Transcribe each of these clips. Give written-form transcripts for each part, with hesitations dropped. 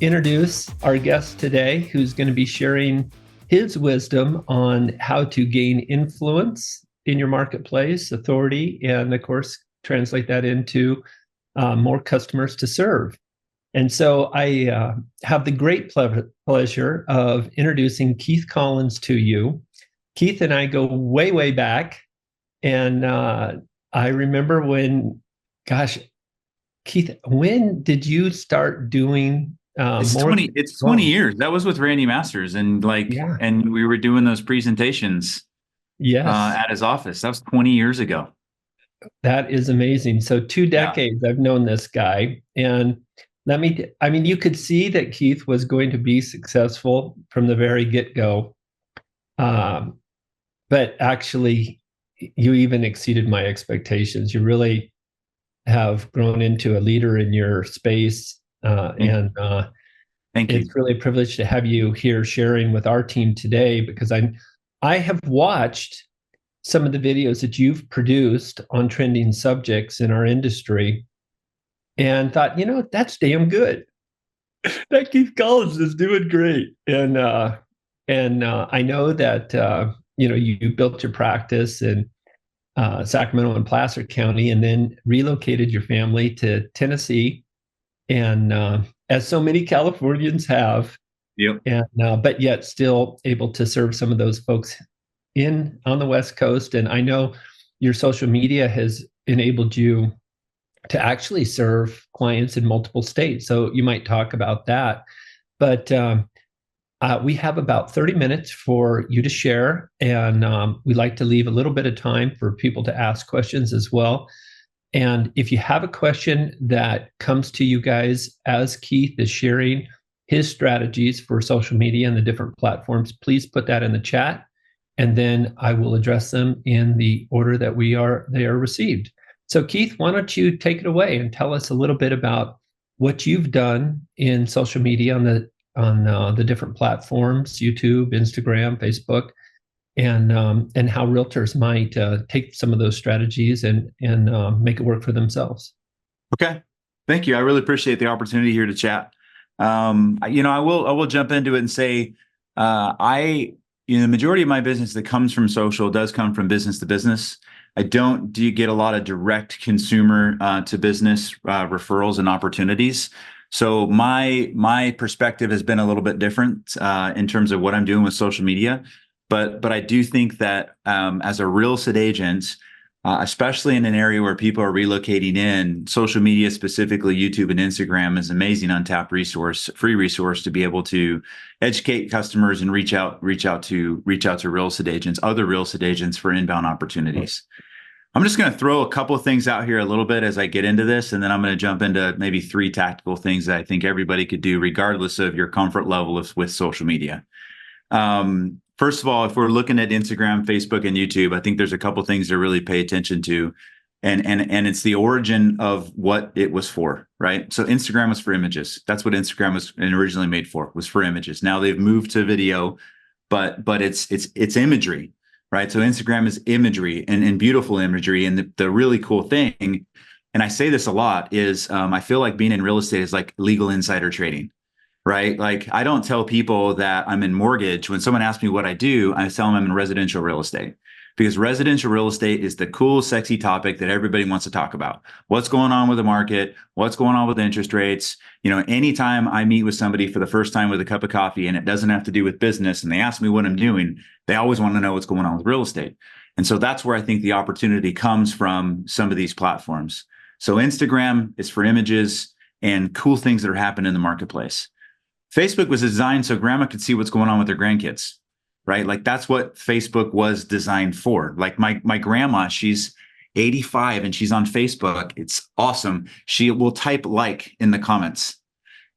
introduce our guest today, who's going to be sharing his wisdom on how to gain influence in your marketplace, authority, and of course, translate that into more customers to serve. And so I have the great pleasure of introducing Keith Collins to you. Keith and I go way, way back. And I remember when, Keith, when did you start doing It's 20 years. That was with Randy Masters, and and we were doing those presentations at his office. That was 20 years ago. That is amazing. So 2 decades I've known this guy. And you could see that Keith was going to be successful from the very get-go. But actually, you even exceeded my expectations. You really have grown into a leader in your space. Thank you. It's really a privilege to have you here sharing with our team today, because I have watched some of the videos that you've produced on trending subjects in our industry and thought, that's damn good. That Keith Collins is doing great. And I know that, you built your practice in Sacramento and Placer County and then relocated your family to Tennessee. And as so many Californians have, but yet still able to serve some of those folks on the West Coast. And I know your social media has enabled you to actually serve clients in multiple states. So you might talk about that. But we have about 30 minutes for you to share. And we like to leave a little bit of time for people to ask questions as well. And if you have a question that comes to you guys as Keith is sharing his strategies for social media and the different platforms, please put that in the chat. And then I will address them in the order that they are received. So Keith, why don't you take it away and tell us a little bit about what you've done in social media on the different platforms, YouTube, Instagram, Facebook, and how realtors might take some of those strategies and make it work for themselves. Okay, thank you. I really appreciate the opportunity here to chat. I will jump into it and say, the majority of my business that comes from social does come from business to business. I don't get a lot of direct consumer to business referrals and opportunities. So my perspective has been a little bit different in terms of what I'm doing with social media. But I do think that as a real estate agent, especially in an area where people are relocating in, social media, specifically YouTube and Instagram, is an amazing untapped free resource to be able to educate customers and reach out to real estate agents, other real estate agents, for inbound opportunities. I'm just going to throw a couple of things out here a little bit as I get into this, and then I'm going to jump into maybe 3 tactical things that I think everybody could do regardless of your comfort level with social media. First of all, if we're looking at Instagram, Facebook, and YouTube, I think there's a couple things to really pay attention to, and it's the origin of what it was for, right? So Instagram was for images. That's what Instagram was originally made for, was for images. Now they've moved to video, but it's imagery, right? So Instagram is imagery and beautiful imagery. And the really cool thing, and I say this a lot, is I feel like being in real estate is like legal insider trading. Right? Like, I don't tell people that I'm in mortgage. When someone asks me what I do, I tell them I'm in residential real estate, because residential real estate is the cool, sexy topic that everybody wants to talk about. What's going on with the market? What's going on with interest rates? Anytime I meet with somebody for the first time with a cup of coffee and it doesn't have to do with business and they ask me what I'm doing, they always want to know what's going on with real estate. And so that's where I think the opportunity comes from some of these platforms. So Instagram is for images and cool things that are happening in the marketplace. Facebook was designed so grandma could see what's going on with her grandkids, right? Like, that's what Facebook was designed for. Like my grandma, she's 85 and she's on Facebook. It's awesome. She will type like in the comments,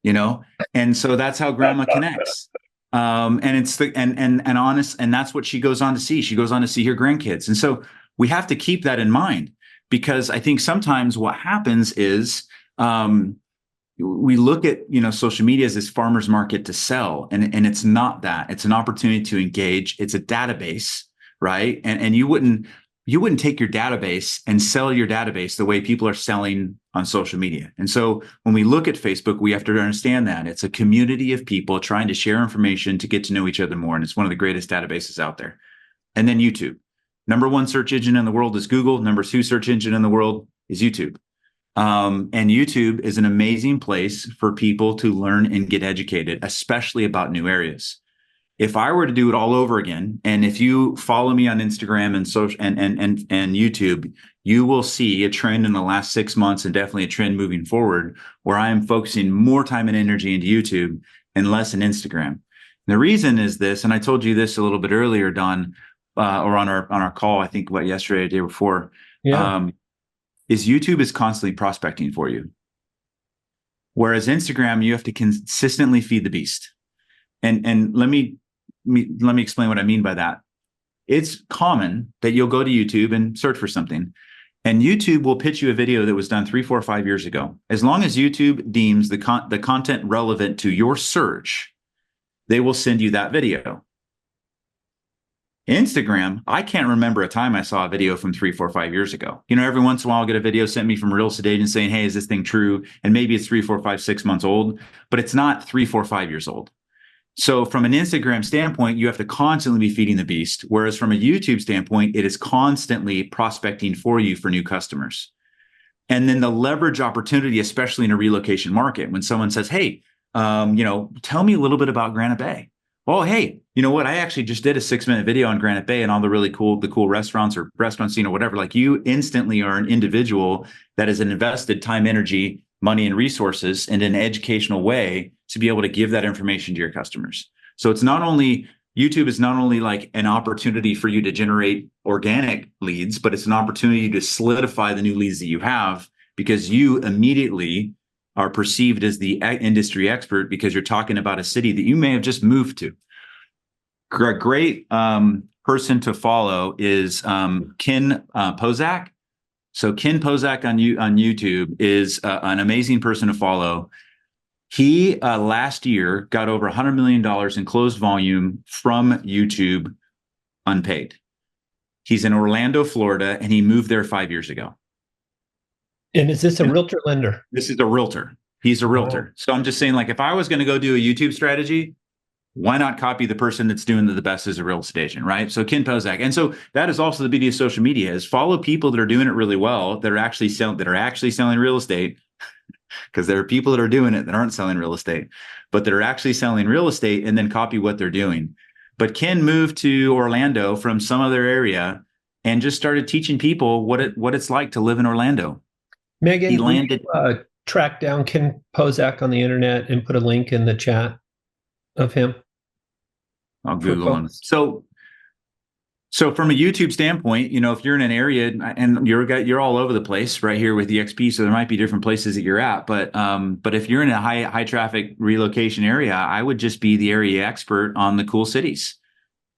and so that's how grandma connects. And it's and that's what she goes on to see. She goes on to see her grandkids. And so we have to keep that in mind, because I think sometimes what happens is, we look at, social media as this farmer's market to sell, and it's not that. It's an opportunity to engage. It's a database, right? And you wouldn't you wouldn't take your database and sell your database the way people are selling on social media. And so when we look at Facebook, we have to understand that it's a community of people trying to share information to get to know each other more. And it's one of the greatest databases out there. And then YouTube. Number one search engine in the world is Google. Number two search engine in the world is YouTube. And YouTube is an amazing place for people to learn and get educated, especially about new areas. If I were to do it all over again, and if you follow me on Instagram and social and YouTube, you will see a trend in the last 6 months, and definitely a trend moving forward, where I am focusing more time and energy into YouTube and less in Instagram. And the reason is this, and I told you this a little bit earlier, Don, or on our call, I think yesterday or the day before, is YouTube is constantly prospecting for you. Whereas Instagram, you have to consistently feed the beast. And let me explain what I mean by that. It's common that you'll go to YouTube and search for something, and YouTube will pitch you a video that was done 3, 4, 5 years ago. As long as YouTube deems the content relevant to your search, they will send you that video. Instagram, I can't remember a time I saw a video from 3, 4, 5 years ago. Every once in a while I'll get a video sent me from a real estate agent saying, hey, is this thing true? And maybe it's 3, 4, 5, 6 months old, but it's not 3, 4, 5 years old. So from an Instagram standpoint, you have to constantly be feeding the beast. Whereas from a YouTube standpoint, it is constantly prospecting for you for new customers. And then the leverage opportunity, especially in a relocation market, when someone says, hey, tell me a little bit about Granite Bay. Oh, hey, you know what? I actually just did a 6-minute video on Granite Bay and all the cool restaurants or restaurant scene or whatever. Like, you instantly are an individual that has invested time, energy, money, and resources in an educational way to be able to give that information to your customers. So it's not only, YouTube is not only like an opportunity for you to generate organic leads, but it's an opportunity to solidify the new leads that you have, because you immediately are perceived as the industry expert because you're talking about a city that you may have just moved to. A great person to follow is Ken Pozak. So Ken Pozak on YouTube is an amazing person to follow. He last year got over $100 million in closed volume from YouTube unpaid. He's in Orlando, Florida, and he moved there 5 years ago. And is this a realtor lender? This is a realtor. He's a realtor. Oh. So I'm just saying, like, if I was going to go do a YouTube strategy, why not copy the person that's doing the best as a real estate agent, right? So Ken Pozak. And so that is also the beauty of social media, is follow people that are doing it really well, that are actually selling real estate, because there are people that are doing it that aren't selling real estate, but that are actually selling real estate, and then copy what they're doing. But Ken moved to Orlando from some other area and just started teaching people what it's like to live in Orlando. Megan, you track down Ken Pozak on the internet and put a link in the chat of him? I'll Google him. So from a YouTube standpoint, if you're in an area and you're all over the place right here with EXP, so there might be different places that you're at, but if you're in a high traffic relocation area, I would just be the area expert on the cool cities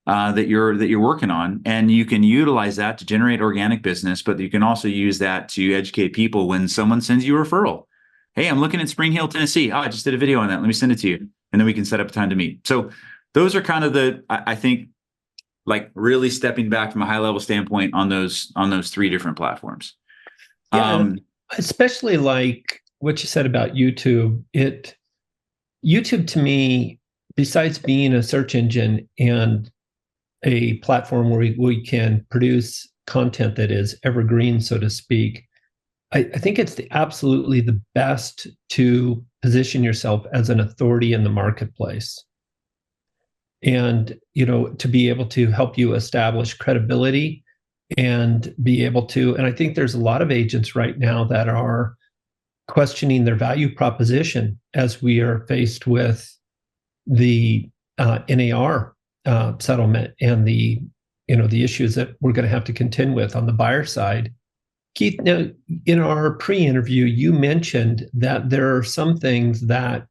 that you're working on, and you can utilize that to generate organic business, but you can also use that to educate people when someone sends you a referral. Hey, I'm looking at Spring Hill, Tennessee. Oh, I just did a video on that. Let me send it to you, and then we can set up a time to meet. So those are kind of I think, like, really stepping back from a high level standpoint on those 3 different platforms. Yeah, especially like what you said about YouTube. YouTube to me, besides being a search engine and a platform where we can produce content that is evergreen, so to speak, I think it's absolutely the best to position yourself as an authority in the marketplace. And, to be able to help you establish credibility and be able to, and I think there's a lot of agents right now that are questioning their value proposition as we are faced with the NAR settlement and the issues that we're going to have to contend with on the buyer side. Keith, now, in our pre-interview, you mentioned that there are some things that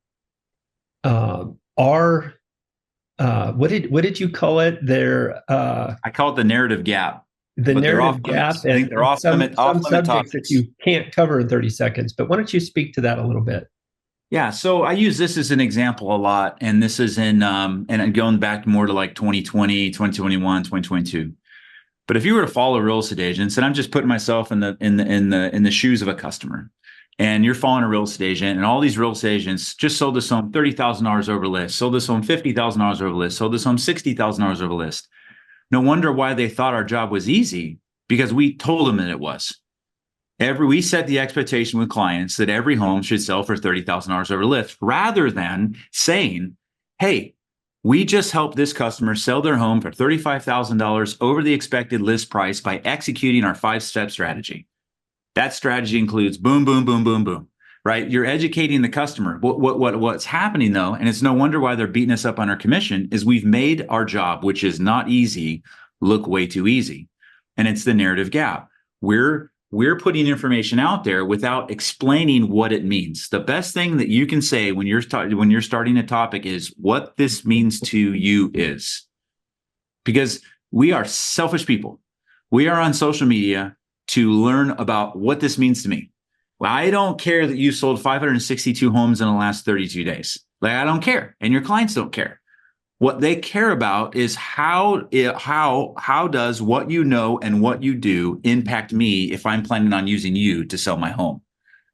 are what did you call it? I call it the narrative gap. The narrative gap, and they're off some subjects that you can't cover in 30 seconds. But why don't you speak to that a little bit? Yeah, so I use this as an example a lot, and this is in and going back more to like 2020, 2021, 2022. But if you were to follow real estate agents, and I'm just putting myself in the shoes of a customer, and you're following a real estate agent, and all these real estate agents just sold this home $30,000 over list, sold this home $50,000 over list, sold this home $60,000 over list. No wonder why they thought our job was easy, because we told them that it was. We set the expectation with clients that every home should sell for $30,000 over list, rather than saying, hey, we just helped this customer sell their home for $35,000 over the expected list price by executing our 5-step strategy. That strategy includes boom, boom, boom, boom, boom, right? You're educating the customer. What's happening though, and it's no wonder why they're beating us up on our commission, is we've made our job, which is not easy, look way too easy. And it's the narrative gap. We're putting information out there without explaining what it means. The best thing that you can say when you're starting a topic is what this means to you is. Because we are selfish people. We are on social media to learn about what this means to me. Well, I don't care that you sold 562 homes in the last 32 days. Like, I don't care. And your clients don't care. What they care about is how does what you know and what you do impact me if I'm planning on using you to sell my home?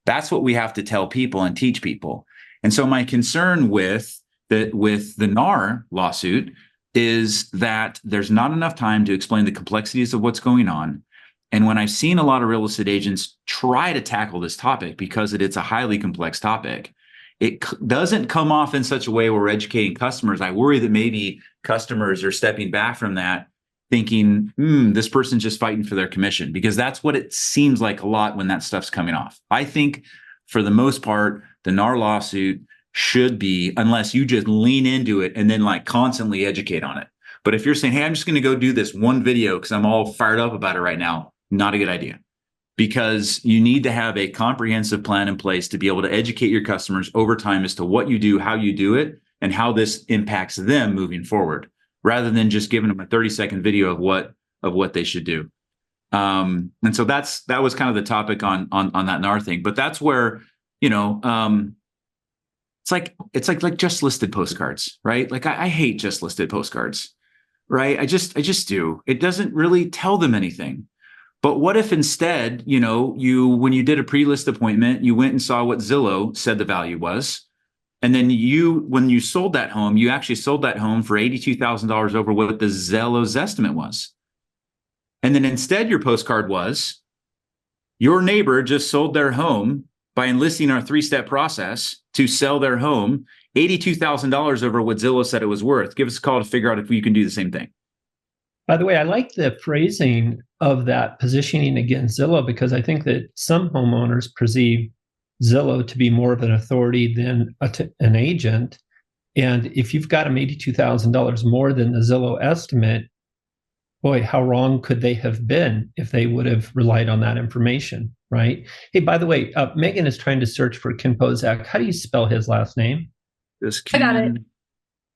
That's what we have to tell people and teach people. And so my concern with the NAR lawsuit is that there's not enough time to explain the complexities of what's going on. And when I've seen a lot of real estate agents try to tackle this topic, because it's a highly complex topic, it doesn't come off in such a way where we're educating customers. I worry that maybe customers are stepping back from that, thinking, this person's just fighting for their commission, because that's what it seems like a lot when that stuff's coming off. I think for the most part, the NAR lawsuit should be, unless you just lean into it and then like constantly educate on it. But if you're saying, hey, I'm just going to go do this one video because I'm all fired up about it right now, not a good idea. Because you need to have a comprehensive plan in place to be able to educate your customers over time as to what you do, how you do it, and how this impacts them moving forward, rather than just giving them a 30-second video of what they should do. And so that was kind of the topic on that NAR thing. But that's where, it's like just listed postcards, right? Like I hate just listed postcards, right? I just do. It doesn't really tell them anything. But what if instead, when you did a pre-list appointment, you went and saw what Zillow said the value was. And then when you sold that home, you actually sold that home for $82,000 over what the Zillow's estimate was. And then instead your postcard was, your neighbor just sold their home by enlisting our 3-step process to sell their home $82,000 over what Zillow said it was worth. Give us a call to figure out if you can do the same thing. By the way, I like the phrasing of that positioning against Zillow, because I think that some homeowners perceive Zillow to be more of an authority than an agent. And if you've got them $82,000 more than the Zillow estimate, boy, how wrong could they have been if they would have relied on that information, right? Hey, by the way, Megan is trying to search for Ken Pozak. How do you spell his last name? I got it.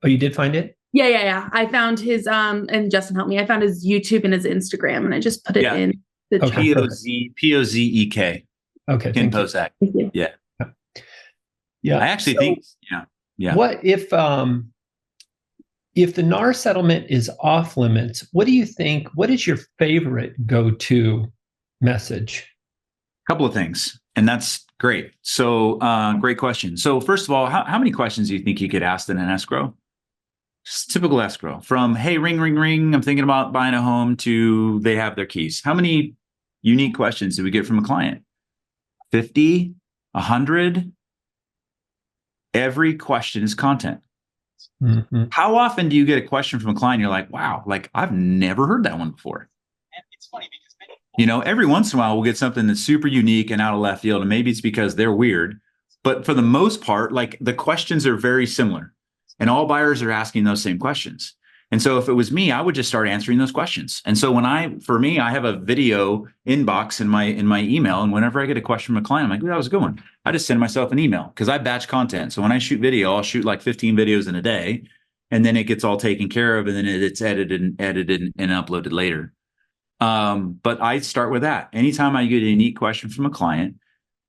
Oh, you did find it? Yeah. I found his, and Justin helped me. I found his YouTube and his Instagram, and I just put it in the chat. Pozek. Okay. Ken Pozak. Yeah. Yeah. I actually think, yeah. What if the NAR settlement is off limits? What do you think? What is your favorite go-to message? A couple of things, and that's great. So, great question. So, first of all, how many questions do you think you could ask in an escrow? Just typical escrow, from, hey, ring, ring, ring, I'm thinking about buying a home, to they have their keys. How many unique questions do we get from a client? 50, 100? Every question is content. Mm-hmm. How often do you get a question from a client? You're like, wow, like I've never heard that one before. And it's funny because every once in a while we'll get something that's super unique and out of left field. And maybe it's because they're weird. But for the most part, like the questions are very similar. And all buyers are asking those same questions. And so if it was me, I would just start answering those questions. And so I have a video inbox in my email. And whenever I get a question from a client, I'm like, ooh, that was a good one. I just send myself an email, because I batch content. So when I shoot video, I'll shoot like 15 videos in a day, and then it gets all taken care of, and then it's edited and uploaded later. But I start with that. Anytime I get a unique question from a client,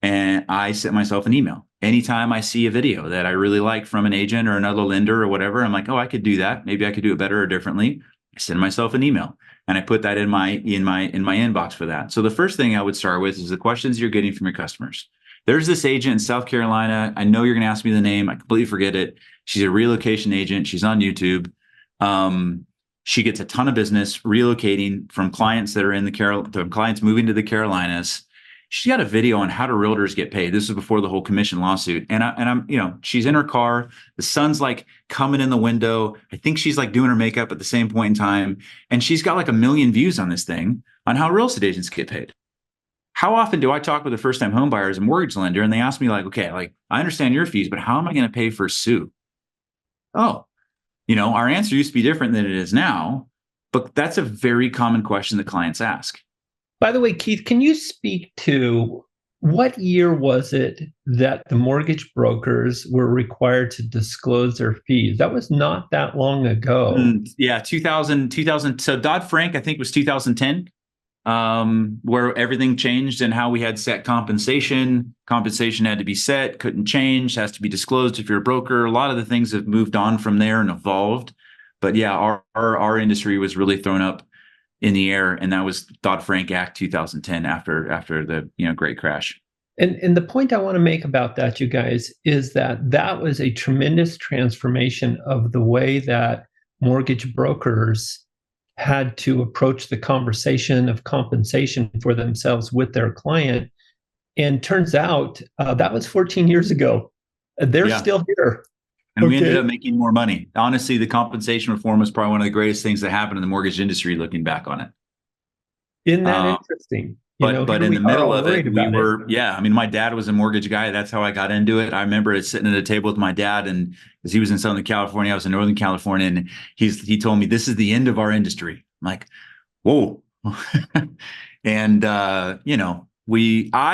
and I send myself an email. Anytime I see a video that I really like from an agent or another lender or whatever, I'm like, oh, I could do that. Maybe I could do it better or differently. I send myself an email. and I put that in my inbox for that. So the first thing I would start with is the questions you're getting from your customers. There's this agent in South Carolina. I know you're going to ask me the name. I completely forget it. She's a relocation agent. She's on YouTube. She gets a ton of business relocating from clients that are in the clients moving to the Carolinas. She got a video on how do realtors get paid. This is before the whole commission lawsuit. And I'm, she's in her car. The sun's like coming in the window. I think she's like doing her makeup at the same point in time. And she's got like 1 million views on this thing on how real estate agents get paid. How often do I talk with a first-time home buyer as a mortgage lender and they ask me like, okay, like I understand your fees, but how am I going to pay for Sue? Oh, our answer used to be different than it is now, but that's a very common question that clients ask. By the way, Keith, can you speak to what year was it that the mortgage brokers were required to disclose their fees? That was not that long ago. 2000. So Dodd-Frank, I think, was 2010, where everything changed and how we had set compensation. Compensation had to be set, couldn't change, has to be disclosed if you're a broker. A lot of the things have moved on from there and evolved. But yeah, our industry was really thrown up in the air, and that was Dodd-Frank Act 2010 after the great crash. And the point I want to make about that, you guys, is that was a tremendous transformation of the way that mortgage brokers had to approach the conversation of compensation for themselves with their client. And turns out that was 14 years ago. They're still here. And we ended up making more money. Honestly, the compensation reform was probably one of the greatest things that happened in the mortgage industry looking back on it. Isn't that interesting? But in the middle of it, we were, my dad was a mortgage guy. That's how I got into it. I remember sitting at a table with my dad, and because he was in Southern California, I was in Northern California, and he told me, this is the end of our industry. I'm like, whoa. And, I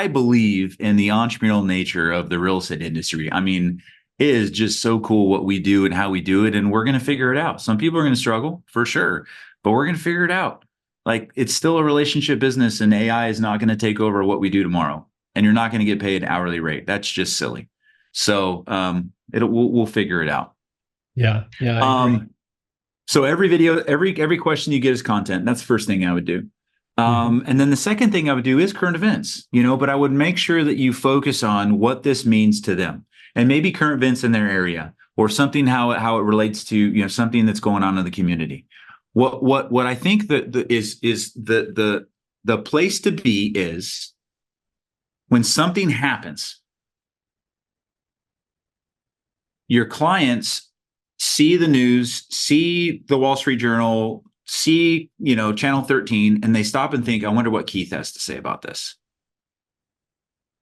believe in the entrepreneurial nature of the real estate industry. I mean, it is just so cool what we do and how we do it. And we're going to figure it out. Some people are going to struggle for sure, but we're going to figure it out. Like, it's still a relationship business, and AI is not going to take over what we do tomorrow. And you're not going to get paid an hourly rate. That's just silly. So we'll figure it out. Yeah. I agree. So every video, every question you get is content. That's the first thing I would do. And then the second thing I would do is current events, but I would make sure that you focus on what this means to them, and maybe current events in their area, or something, how it relates to, something that's going on in the community. What I think that is the place to be is when something happens, your clients see the news, see the Wall Street Journal, see, Channel 13, and they stop and think, I wonder what Keith has to say about this.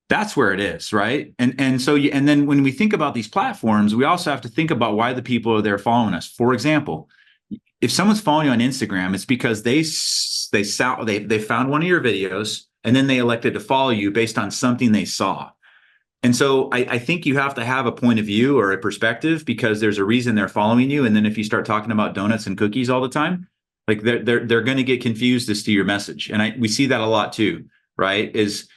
That's where it is, right? And then when we think about these platforms, we also have to think about why the people are there following us. For example, if someone's following you on Instagram, it's because they found one of your videos, and then they elected to follow you based on something they saw. And so I think you have to have a point of view or a perspective, because there's a reason they're following you. And then if you start talking about donuts and cookies all the time, like they're going to get confused as to your message. And we see that a lot too, right? Is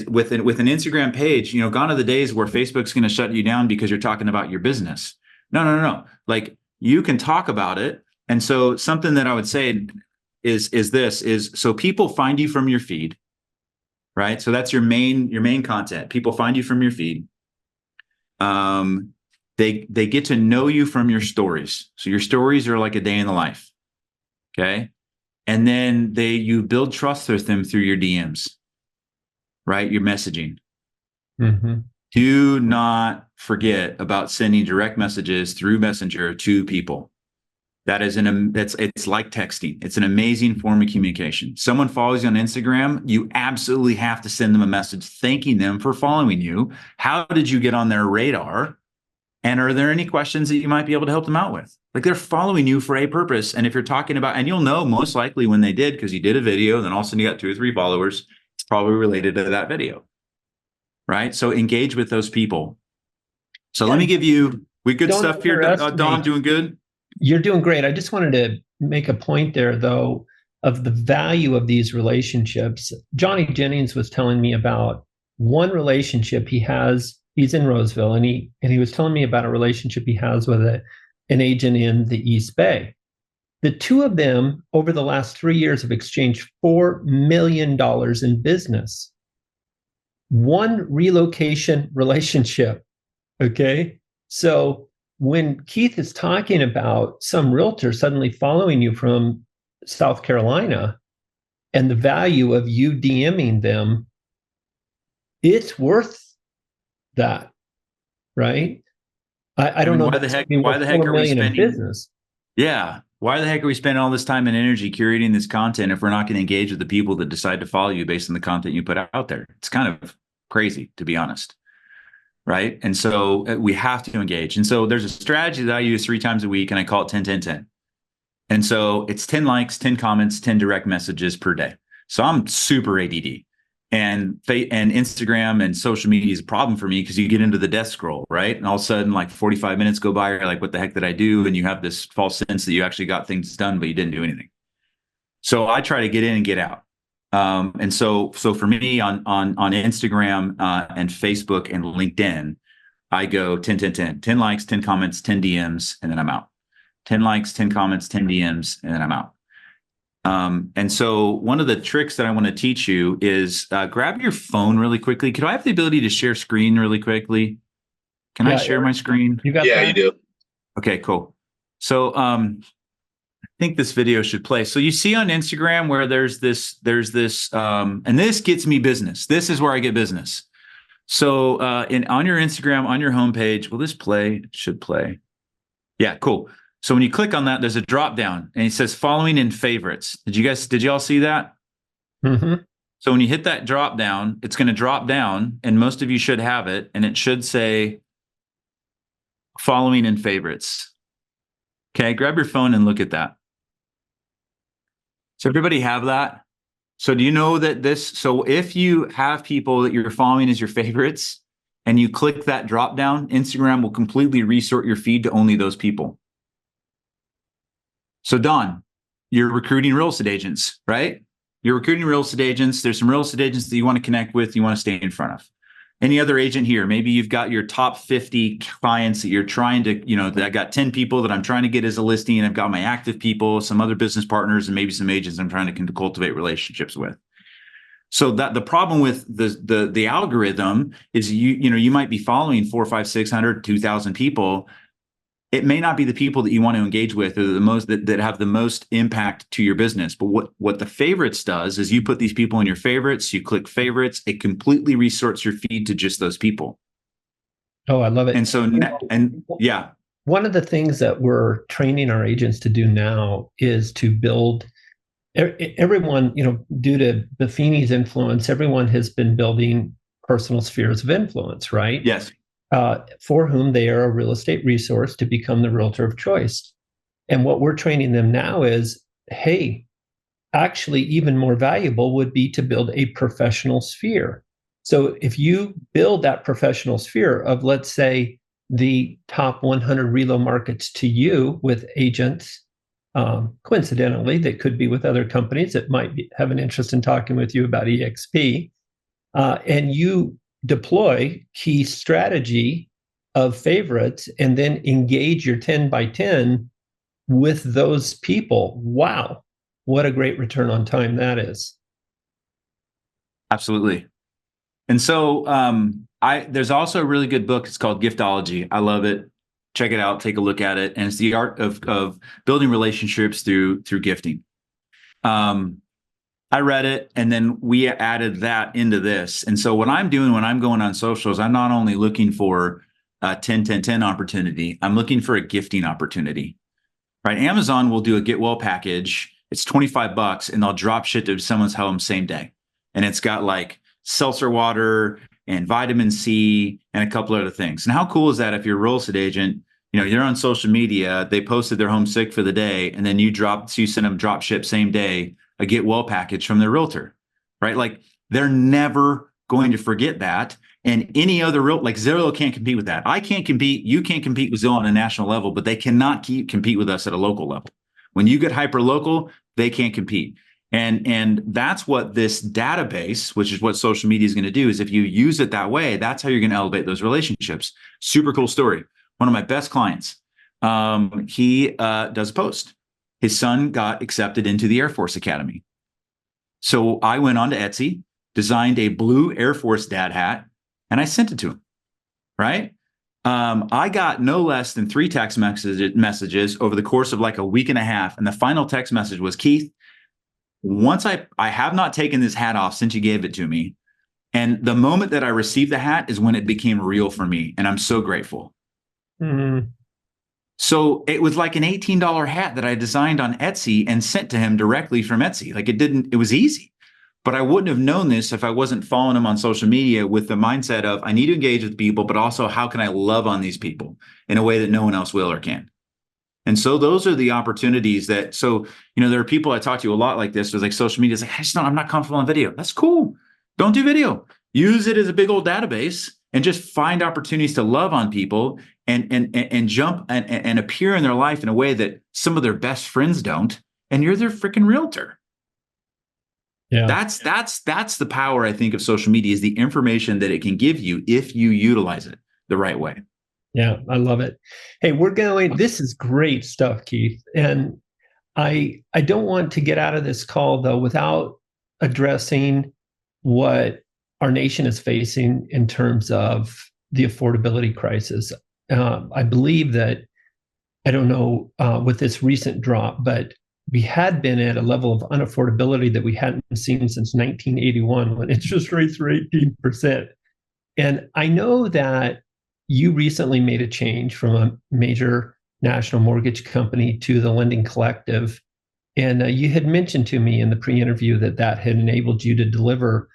with an Instagram page, gone are the days where Facebook's going to shut you down because you're talking about your business. No. Like, you can talk about it. And so something that I would say is so people find you from your feed, right? So that's your main content. People find you from your feed. They get to know you from your stories. So your stories are like a day in the life. Okay. And then you build trust with them through your DMs, right? Your messaging. Mm-hmm. Do not forget about sending direct messages through Messenger to people. That is it's like texting. It's an amazing form of communication. Someone follows you on Instagram, you absolutely have to send them a message thanking them for following you. How did you get on their radar? And are there any questions that you might be able to help them out with? Like, they're following you for a purpose. And if you're talking about, and you'll know most likely when they did, because you did a video, then all of a sudden you got 2 or 3 followers, it's probably related to that video, right? So engage with those people. So let me give you, good stuff here. Don, doing good? You're doing great. I just wanted to make a point there, though, of the value of these relationships. Johnny Jennings was telling me about one relationship he has. He's in Roseville, and he was telling me about a relationship he has with an agent in the East Bay. The two of them over the last 3 years have exchanged $4 million in business. One relocation relationship. Okay. So when Keith is talking about some realtor suddenly following you from South Carolina and the value of you DMing them, it's worth that, right? I don't know. Why the heck are we spending business? Yeah. Why the heck are we spending all this time and energy curating this content if we're not going to engage with the people that decide to follow you based on the content you put out there? It's kind of crazy, to be honest. Right. And so we have to engage. And so there's a strategy that I use 3 times a week, and I call it 10, 10, 10. And so it's 10 likes, 10 comments, 10 direct messages per day. So I'm super ADD. And Instagram and social media is a problem for me because you get into the death scroll, right? And all of a sudden, like 45 minutes go by, you're like, what the heck did I do? And you have this false sense that you actually got things done, but you didn't do anything. So I try to get in and get out. And so for me on Instagram and Facebook and LinkedIn, I go 10, 10, 10, 10 likes, 10 comments, 10 DMs, and then I'm out. 10 likes, 10 comments, 10 DMs, and then I'm out. And so one of the tricks that I want to teach you is grab your phone really quickly. Could I have the ability to share screen really quickly? Can I share my screen? You do. Okay, cool. So I think this video should play. So you see on Instagram where there's this, and this gets me business. This is where I get business. So on your Instagram, on your homepage, will this play? It should play. Yeah, cool. So when you click on that, there's a drop down and it says following in favorites. Did y'all see that? Mm-hmm. So when you hit that drop down, it's going to drop down, and most of you should have it, and it should say following in favorites. Okay, grab your phone and look at that. So everybody have that? So do you know that so if you have people that you're following as your favorites and you click that drop down, Instagram will completely resort your feed to only those people. So Don, you're recruiting real estate agents, right? You're recruiting real estate agents. There's some real estate agents that you want to connect with, you want to stay in front of. Any other agent here, maybe you've got your top 50 clients that you're trying to, that I got 10 people that I'm trying to get as a listing, and I've got my active people, some other business partners, and maybe some agents I'm trying to cultivate relationships with. So that the problem with the algorithm is you might be following 400, 500, 600, 2,000 people. It may not be the people that you want to engage with or the most that have the most impact to your business. But what the favorites does is you put these people in your favorites, you click favorites, it completely resorts your feed to just those people. Oh, I love it. And so, yeah. One of the things that we're training our agents to do now is to build everyone, due to Buffini's influence, everyone has been building personal spheres of influence, right? Yes. For whom they are a real estate resource to become the realtor of choice. And what we're training them now is, hey, actually even more valuable would be to build a professional sphere. So if you build that professional sphere of, let's say, the top 100 relo markets to you with agents, coincidentally, that could be with other companies that might have an interest in talking with you about EXP, and you deploy key strategy of favorites and then engage your 10 by 10 with those people. Wow, what a great return on time that is. Absolutely. And so there's also a really good book. It's called Giftology. I love it. Check it out. Take a look at it. And it's the art of building relationships through gifting. I read it, and then we added that into this. And so what I'm doing when I'm going on socials, I'm not only looking for a 10, 10, 10 opportunity, I'm looking for a gifting opportunity, right? Amazon will do a get well package. It's $25 and they'll drop shit to someone's home same day. And it's got like seltzer water and vitamin C and a couple other things. And how cool is that if you're a real estate agent, you're on social media, they posted they're home sick for the day, and then you send them drop ship same day, a get well package from their realtor, right? Like they're never going to forget that. And any other like Zillow can't compete with that. I can't compete. You can't compete with Zillow on a national level, but they cannot compete with us at a local level. When you get hyper local, they can't compete. And that's what this database, which is what social media is going to do, is if you use it that way, that's how you're going to elevate those relationships. Super cool story. One of my best clients, he does a post. his son got accepted into the Air Force Academy. So I went on to Etsy, designed a blue Air Force dad hat, and I sent it to him, right? I got no less than 3 text messages over the course of like a week and a half. And the final text message was, Keith, once I have not taken this hat off since you gave it to me. And the moment that I received the hat is when it became real for me. And I'm so grateful. Mm-hmm. So it was like an $18 hat that I designed on Etsy and sent to him directly from Etsy. Like it was easy. But I wouldn't have known this if I wasn't following him on social media with the mindset of I need to engage with people, but also how can I love on these people in a way that no one else will or can. And so those are the opportunities that, so, there are people I talk to a lot like this. There's like social media. It's like, I'm not comfortable on video. That's cool. Don't do video. Use it as a big old database and just find opportunities to love on people and jump and appear in their life in a way that some of their best friends don't. And you're their freaking realtor. Yeah. That's the power, I think, of social media, is the information that it can give you if you utilize it the right way. Yeah, I love it. Hey, this is great stuff, Keith. And I don't want to get out of this call, though, without addressing what our nation is facing in terms of the affordability crisis. I believe that, I don't know with this recent drop, but we had been at a level of unaffordability that we hadn't seen since 1981 when interest rates were 18%. And I know that you recently made a change from a major national mortgage company to the Lending Collective. And you had mentioned to me in the pre-interview that had enabled you to deliver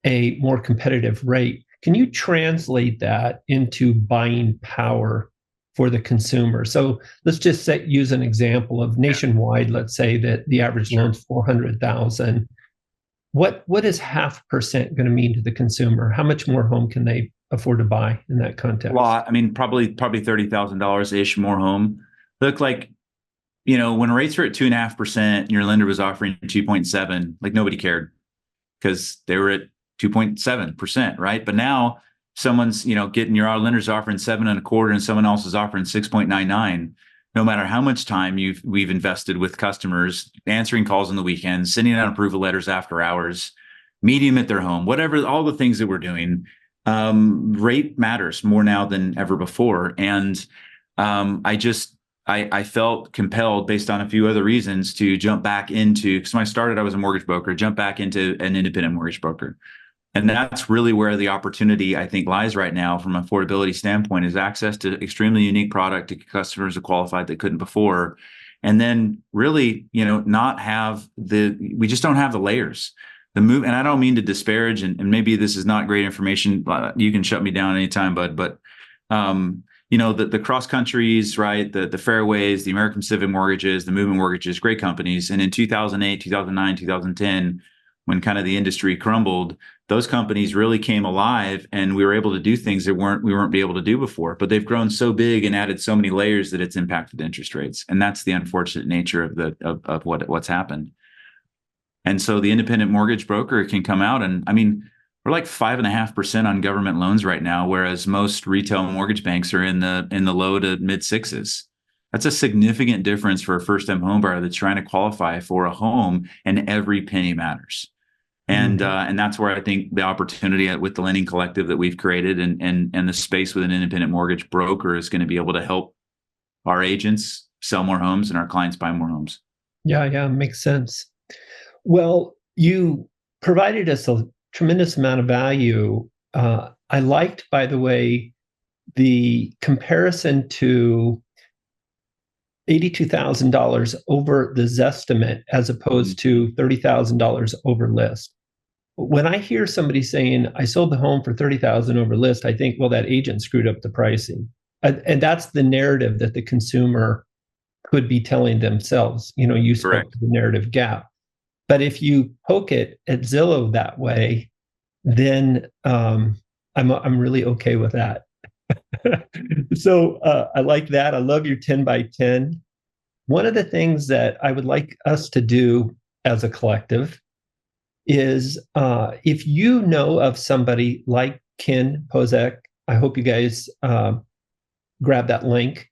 a more competitive rate. Can you translate that into buying power for the consumer? So let's just use an example of nationwide. Let's say that the average loan's $400,000. What is 0.5% going to mean to the consumer? How much more home can they afford to buy in that context? Well, I mean, probably $30,000 ish more home. Look, like, when rates were at 2.5% and your lender was offering 2.7, like nobody cared because they were at 2.7%, right? But now someone's, getting your lender's offering 7.25 and someone else is offering 6.99. No matter how much time we've invested with customers, answering calls on the weekends, sending out approval letters after hours, meeting them at their home, whatever, all the things that we're doing, rate matters more now than ever before. And I felt compelled, based on a few other reasons, to jump back into, because when I started, I was a mortgage broker, jump back into an independent mortgage broker. And that's really where the opportunity, I think, lies right now from an affordability standpoint, is access to extremely unique product to customers who qualified that couldn't before. And then really, we just don't have the layers. And I don't mean to disparage, and maybe this is not great information. You can shut me down anytime, bud. But, the cross countries, right? The Fairways, the American Pacific Mortgages, the Movement Mortgages, great companies. And in 2008, 2009, 2010, when kind of the industry crumbled, those companies really came alive, and we were able to do things that we weren't able to do before. But they've grown so big and added so many layers that it's impacted interest rates, and that's the unfortunate nature of what's happened. And so the independent mortgage broker can come out, and I mean, we're like 5.5% on government loans right now, whereas most retail mortgage banks are in the low to mid 6s. That's a significant difference for a first-time home buyer that's trying to qualify for a home, and every penny matters. And that's where I think the opportunity with the Lending Collective that we've created and the space with an independent mortgage broker is going to be able to help our agents sell more homes and our clients buy more homes. Yeah, makes sense. Well, you provided us a tremendous amount of value. I liked, by the way, the comparison to $82,000 over the Zestimate as opposed to $30,000 over list. When I hear somebody saying, I sold the home for $30,000 over list, I think, well, that agent screwed up the pricing. And that's the narrative that the consumer could be telling themselves. You spoke Correct. to the narrative gap. But if you poke it at Zillow that way, then I'm really okay with that. So I like that. I love your 10 by 10. One of the things that I would like us to do as a collective is if you know of somebody like Ken Pozek, I hope you guys grab that link.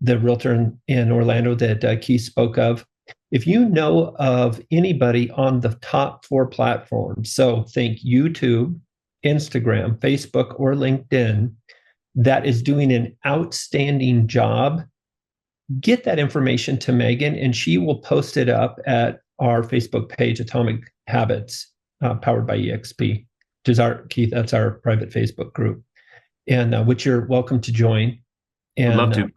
the realtor in Orlando that Keith spoke of. If you know of anybody on the top 4 platforms, so think YouTube, Instagram, Facebook, or LinkedIn, that is doing an outstanding job, get that information to Megan and she will post it up at our Facebook page, Atomic Habits, powered by EXP, which is Keith, that's our private Facebook group, and which you're welcome to join. And I'd love to.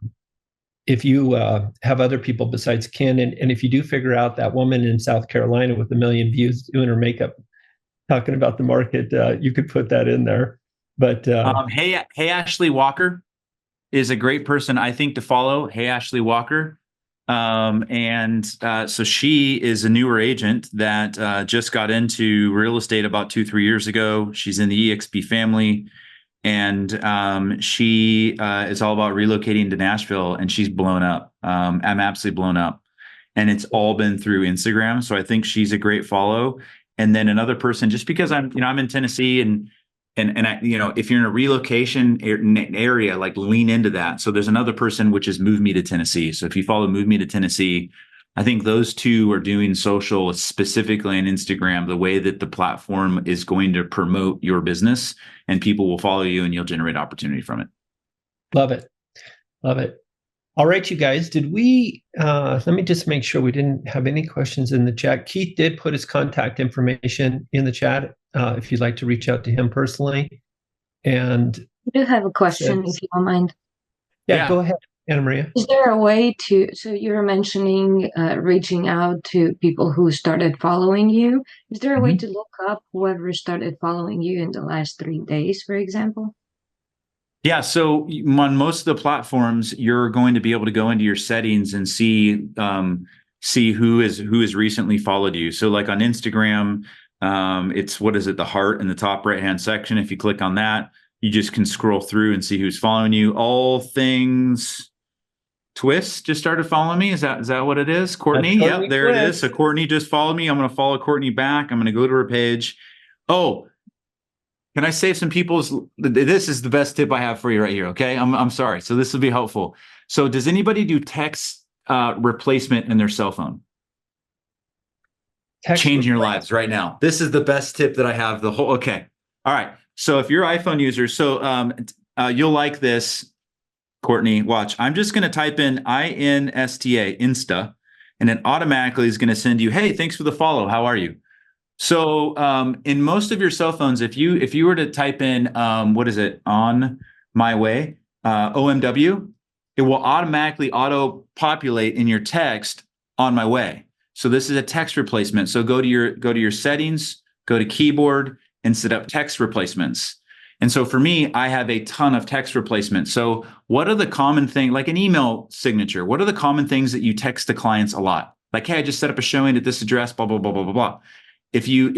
If you have other people besides Ken, and if you do figure out that woman in South Carolina with 1 million views doing her makeup, talking about the market, you could put that in there. But hey, Ashley Walker is a great person, I think, to follow. Hey, Ashley Walker. So she is a newer agent that just got into real estate about 2-3 years ago. She's in the EXP family. And she is all about relocating to Nashville, and she's blown up. I'm absolutely blown up. And it's all been through Instagram. So I think she's a great follow. And then another person, just because I'm in Tennessee and I, if you're in a relocation area, like lean into that. So there's another person, which is Move Me to Tennessee. So if you follow Move Me to Tennessee, I think those two are doing social specifically on Instagram, the way that the platform is going to promote your business, and people will follow you and you'll generate opportunity from it. Love it. Love it. All right, you guys, did we, let me just make sure we didn't have any questions in the chat. Keith did put his contact information in the chat if you'd like to reach out to him personally. And I do have a question, if you don't mind. Yeah, go ahead, Anna Maria. Is there a way to, so you were mentioning reaching out to people who started following you. Is there a way to look up whoever started following you in the last 3 days, for example? Yeah, so on most of the platforms, you're going to be able to go into your settings and see who has recently followed you. So like on Instagram, it's the heart in the top right-hand section. If you click on that, you just can scroll through and see who's following you. All Things Twist just started following me. Is that what it is? Courtney? Yep, there it is. So Courtney just followed me. I'm going to follow Courtney back. I'm going to go to her page. Oh, can I save some people's? This is the best tip I have for you right here. Okay, I'm sorry. So this will be helpful. So does anybody do text replacement in their cell phone? Changing your lives right now. This is the best tip that I have. Okay. All right. So if you're an iPhone user, you'll like this, Courtney. Watch. I'm just going to type in INSTA, Insta, and it automatically is going to send you, hey, thanks for the follow. How are you? So in most of your cell phones, if you were to type in, On My Way, OMW, it will automatically auto-populate in your text, On My Way. So this is a text replacement. So go to your settings, go to keyboard, and set up text replacements. And so for me, I have a ton of text replacements. So what are the common things, like an email signature, what are the common things that you text to clients a lot? Like, hey, I just set up a showing at this address, blah, blah, blah, blah, blah, blah. If you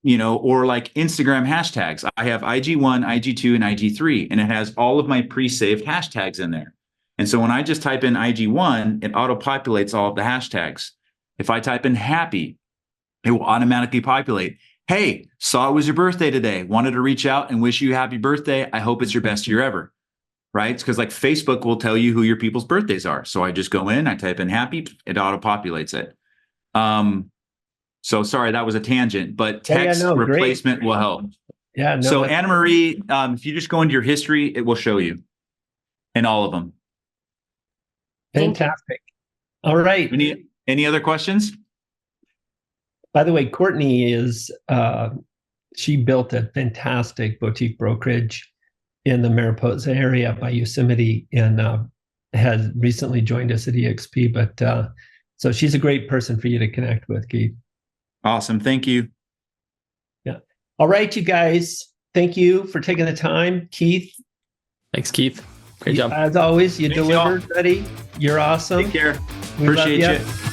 or like Instagram hashtags, I have IG1, IG2, and IG3, and it has all of my pre-saved hashtags in there. And so when I just type in IG1, it auto-populates all of the hashtags. If I type in happy, it will automatically populate. Hey, saw it was your birthday today. Wanted to reach out and wish you a happy birthday. I hope it's your best year ever. Right? Because like Facebook will tell you who your people's birthdays are. So I just go in, I type in happy, it auto-populates it. So sorry, that was a tangent, but text replacement will help. Yeah. No, so Anna Marie, if you just go into your history, it will show you in all of them. Fantastic. All right. Any other questions? By the way, Courtney she built a fantastic boutique brokerage in the Mariposa area by Yosemite and has recently joined us at EXP. But so she's a great person for you to connect with, Keith. Awesome. Thank you. Yeah. All right, you guys. Thank you for taking the time. Keith. Thanks, Keith. Great job. As always, you delivered, buddy. You're awesome. Take care. Appreciate you.